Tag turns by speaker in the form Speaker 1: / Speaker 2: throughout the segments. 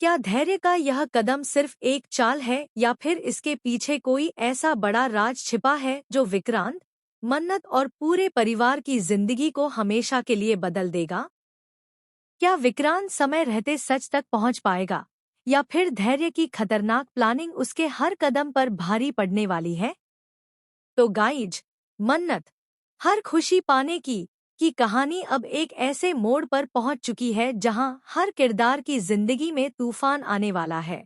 Speaker 1: क्या धैर्य का यह कदम सिर्फ एक चाल है या फिर इसके पीछे कोई ऐसा बड़ा राज छिपा है जो विक्रांत, मन्नत और पूरे परिवार की जिंदगी को हमेशा के लिए बदल देगा? क्या विक्रांत समय रहते सच तक पहुंच पाएगा या फिर धैर्य की खतरनाक प्लानिंग उसके हर कदम पर भारी पड़ने वाली है? तो गाइज, मन्नत हर खुशी पाने की कहानी अब एक ऐसे मोड़ पर पहुंच चुकी है जहां हर किरदार की जिंदगी में तूफान आने वाला है।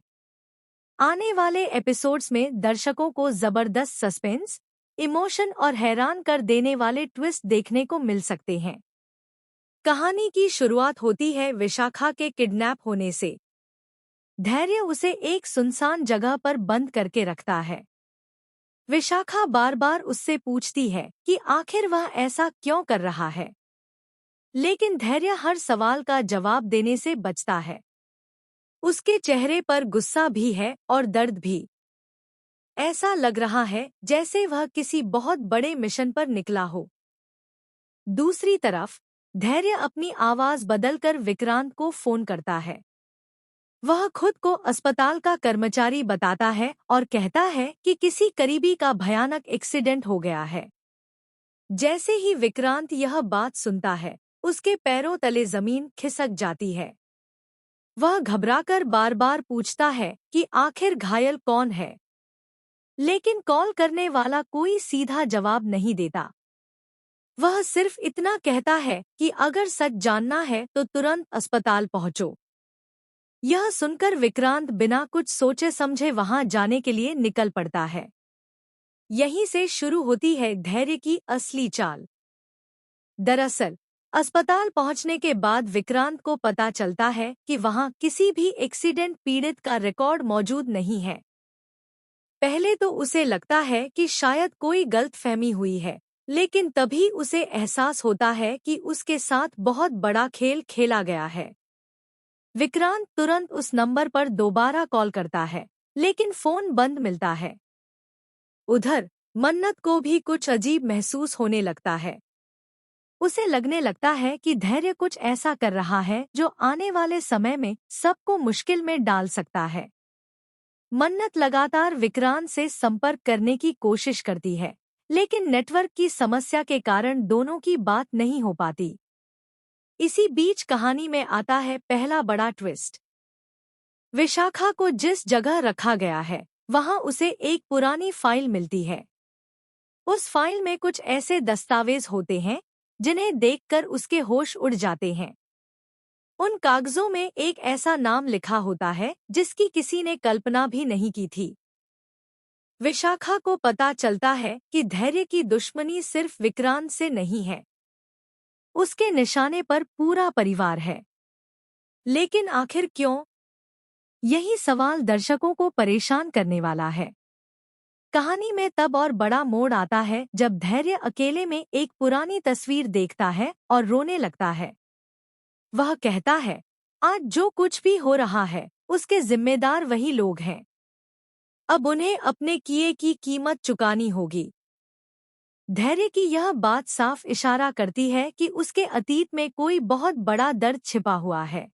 Speaker 1: आने वाले एपिसोड्स में दर्शकों को जबरदस्त सस्पेंस, इमोशन और हैरान कर देने वाले ट्विस्ट देखने को मिल सकते हैं। कहानी की शुरुआत होती है विशाखा के किडनैप होने से। धैर्य उसे एक सुनसान जगह पर बंद करके रखता है। विशाखा बार बार उससे पूछती है कि आखिर वह ऐसा क्यों कर रहा है, लेकिन धैर्य हर सवाल का जवाब देने से बचता है। उसके चेहरे पर गुस्सा भी है और दर्द भी। ऐसा लग रहा है जैसे वह किसी बहुत बड़े मिशन पर निकला हो। दूसरी तरफ धैर्य अपनी आवाज बदलकर विक्रांत को फोन करता है। वह खुद को अस्पताल का कर्मचारी बताता है और कहता है कि किसी करीबी का भयानक एक्सीडेंट हो गया है। जैसे ही विक्रांत यह बात सुनता है, उसके पैरों तले जमीन खिसक जाती है। वह घबराकर बार बार पूछता है कि आखिर घायल कौन है, लेकिन कॉल करने वाला कोई सीधा जवाब नहीं देता। वह सिर्फ इतना कहता है कि अगर सच जानना है तो तुरंत अस्पताल पहुंचो। यह सुनकर विक्रांत बिना कुछ सोचे समझे वहां जाने के लिए निकल पड़ता है। यहीं से शुरू होती है धैर्य की असली चाल। दरअसल अस्पताल पहुंचने के बाद विक्रांत को पता चलता है कि वहां किसी भी एक्सीडेंट पीड़ित का रिकॉर्ड मौजूद नहीं है। पहले तो उसे लगता है कि शायद कोई गलतफहमी हुई है, लेकिन तभी उसे एहसास होता है कि उसके साथ बहुत बड़ा खेल खेला गया है। विक्रांत तुरंत उस नंबर पर दोबारा कॉल करता है, लेकिन फोन बंद मिलता है। उधर मन्नत को भी कुछ अजीब महसूस होने लगता है। उसे लगने लगता है कि धैर्य कुछ ऐसा कर रहा है जो आने वाले समय में सबको मुश्किल में डाल सकता है। मन्नत लगातार विक्रांत से संपर्क करने की कोशिश करती है, लेकिन नेटवर्क की समस्या के कारण दोनों की बात नहीं हो पाती। इसी बीच कहानी में आता है पहला बड़ा ट्विस्ट। विशाखा को जिस जगह रखा गया है, वहां उसे एक पुरानी फाइल मिलती है। उस फाइल में कुछ ऐसे दस्तावेज होते हैं जिन्हें देखकर उसके होश उड़ जाते हैं। उन कागजों में एक ऐसा नाम लिखा होता है जिसकी किसी ने कल्पना भी नहीं की थी। विशाखा को पता चलता है कि धैर्य की दुश्मनी सिर्फ विक्रांत से नहीं है, उसके निशाने पर पूरा परिवार है। लेकिन आखिर क्यों? यही सवाल दर्शकों को परेशान करने वाला है। कहानी में तब और बड़ा मोड़ आता है जब धैर्य अकेले में एक पुरानी तस्वीर देखता है और रोने लगता है। वह कहता है, आज जो कुछ भी हो रहा है उसके जिम्मेदार वही लोग हैं। अब उन्हें अपने किए की कीमत चुकानी होगी। धैर्य की यह बात साफ इशारा करती है कि उसके अतीत में कोई बहुत बड़ा दर्द छिपा हुआ है।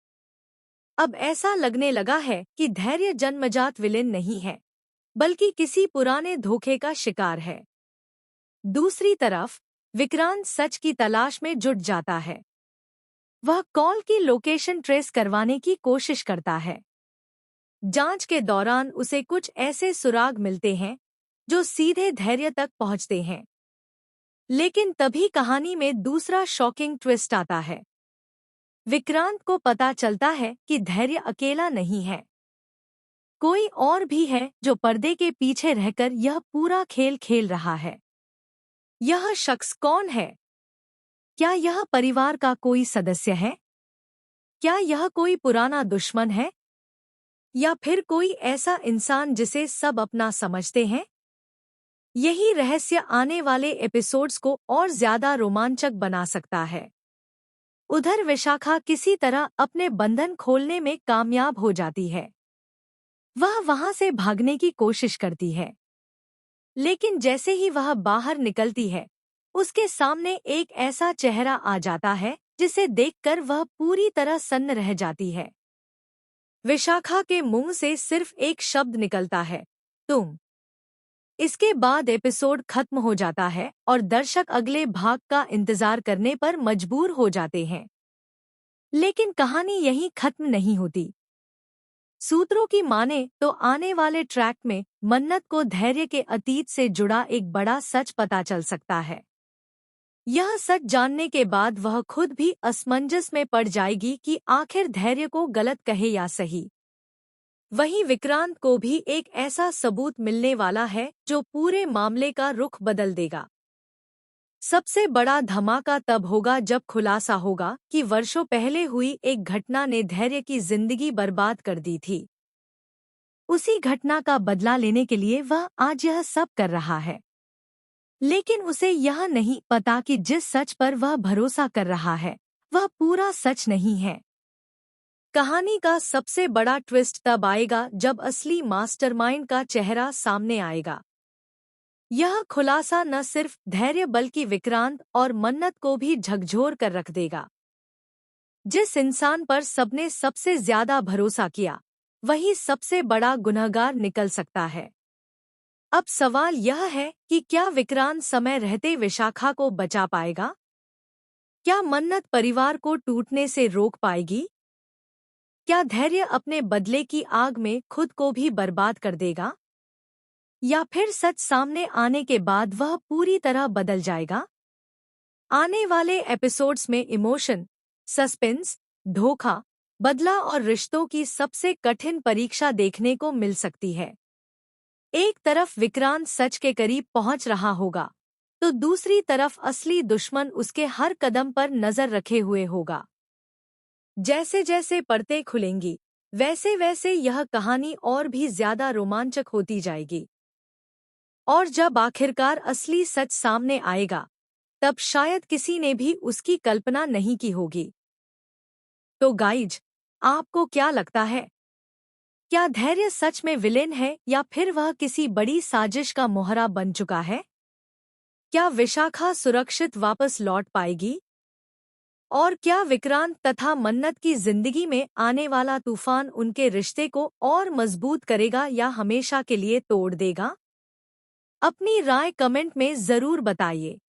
Speaker 1: अब ऐसा लगने लगा है कि धैर्य जन्मजात विलेन नहीं है, बल्कि किसी पुराने धोखे का शिकार है। दूसरी तरफ विक्रांत सच की तलाश में जुट जाता है। वह कॉल की लोकेशन ट्रेस करवाने की कोशिश करता है। जांच के दौरान उसे कुछ ऐसे सुराग मिलते हैं जो सीधे धैर्य तक पहुंचते हैं। लेकिन तभी कहानी में दूसरा शॉकिंग ट्विस्ट आता है। विक्रांत को पता चलता है कि धैर्य अकेला नहीं है, कोई और भी है जो पर्दे के पीछे रहकर यह पूरा खेल खेल रहा है। यह शख्स कौन है? क्या यह परिवार का कोई सदस्य है? क्या यह कोई पुराना दुश्मन है? या फिर कोई ऐसा इंसान जिसे सब अपना समझते हैं? यही रहस्य आने वाले एपिसोड्स को और ज्यादा रोमांचक बना सकता है। उधर विशाखा किसी तरह अपने बंधन खोलने में कामयाब हो जाती है। वह वहां से भागने की कोशिश करती है, लेकिन जैसे ही वह बाहर निकलती है, उसके सामने एक ऐसा चेहरा आ जाता है जिसे देखकर वह पूरी तरह सन्न रह जाती है। विशाखा के मुंह से सिर्फ एक शब्द निकलता है, तुम। इसके बाद एपिसोड खत्म हो जाता है और दर्शक अगले भाग का इंतजार करने पर मजबूर हो जाते हैं। लेकिन कहानी यहीं खत्म नहीं होती। सूत्रों की माने तो आने वाले ट्रैक में मन्नत को धैर्य के अतीत से जुड़ा एक बड़ा सच पता चल सकता है। यह सच जानने के बाद वह खुद भी असमंजस में पड़ जाएगी कि आखिर धैर्य को गलत कहे या सही। वहीं विक्रांत को भी एक ऐसा सबूत मिलने वाला है जो पूरे मामले का रुख बदल देगा। सबसे बड़ा धमाका तब होगा जब खुलासा होगा कि वर्षों पहले हुई एक घटना ने धैर्य की जिंदगी बर्बाद कर दी थी। उसी घटना का बदला लेने के लिए वह आज यह सब कर रहा है। लेकिन उसे यह नहीं पता कि जिस सच पर वह भरोसा कर रहा है वह पूरा सच नहीं है। कहानी का सबसे बड़ा ट्विस्ट तब आएगा जब असली मास्टरमाइंड का चेहरा सामने आएगा। यह खुलासा न सिर्फ धैर्य बल्कि विक्रांत और मन्नत को भी झकझोर कर रख देगा। जिस इंसान पर सबने सबसे ज्यादा भरोसा किया वही सबसे बड़ा गुनहगार निकल सकता है। अब सवाल यह है कि क्या विक्रांत समय रहते विशाखा को बचा पाएगा? क्या मन्नत परिवार को टूटने से रोक पाएगी? क्या धैर्य अपने बदले की आग में खुद को भी बर्बाद कर देगा? या फिर सच सामने आने के बाद वह पूरी तरह बदल जाएगा? आने वाले एपिसोड्स में इमोशन, सस्पेंस, धोखा, बदला और रिश्तों की सबसे कठिन परीक्षा देखने को मिल सकती है। एक तरफ विक्रांत सच के करीब पहुंच रहा होगा तो दूसरी तरफ असली दुश्मन उसके हर कदम पर नजर रखे हुए होगा। जैसे जैसे परतें खुलेंगी वैसे वैसे यह कहानी और भी ज्यादा रोमांचक होती जाएगी। और जब आखिरकार असली सच सामने आएगा तब शायद किसी ने भी उसकी कल्पना नहीं की होगी। तो गाइज, आपको क्या लगता है? क्या धैर्य सच में विलेन है या फिर वह किसी बड़ी साजिश का मोहरा बन चुका है? क्या विशाखा सुरक्षित वापस लौट पाएगी? और क्या विक्रांत तथा मन्नत की जिंदगी में आने वाला तूफान उनके रिश्ते को और मजबूत करेगा या हमेशा के लिए तोड़ देगा? अपनी राय कमेंट में जरूर बताइए।